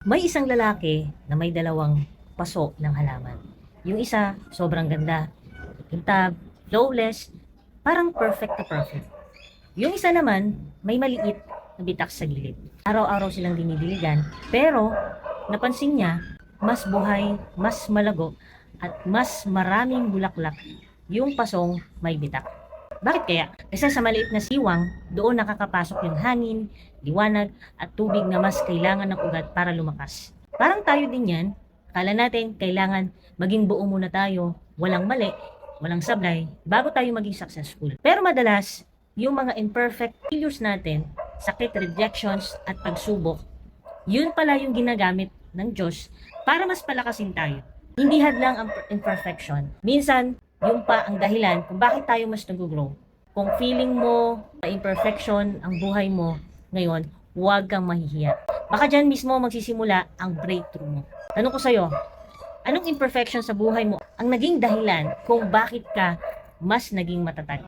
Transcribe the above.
May isang lalaki na may dalawang paso ng halaman. Yung isa, sobrang ganda, kintab, flawless, parang perfect to perfect. Yung isa naman, may maliit na bitak sa gilid. Araw-araw silang dinidiligan, pero napansin niya, mas buhay, mas malago, at mas maraming bulaklak yung pasong may bitak. Bakit kaya? Kasi sa maliit na siwang, doon nakakapasok yung hangin, liwanag, at tubig na mas kailangan ng ugat para lumakas. Parang tayo din yan, akala natin kailangan maging buo muna tayo, walang mali, walang sablay, bago tayo maging successful. Pero madalas, yung mga imperfect failures natin, sakit, rejections, at pagsubok, yun pala yung ginagamit ng Diyos para mas palakasin tayo. Hindi hadlang ang imperfection. Minsan, yung pa ang dahilan kung bakit tayo mas nag-grow. Kung feeling mo na imperfection ang buhay mo ngayon, huwag kang mahihiya. Baka dyan mismo magsisimula ang breakthrough mo. Tanong ko sa'yo, anong imperfection sa buhay mo ang naging dahilan kung bakit ka mas naging matatag?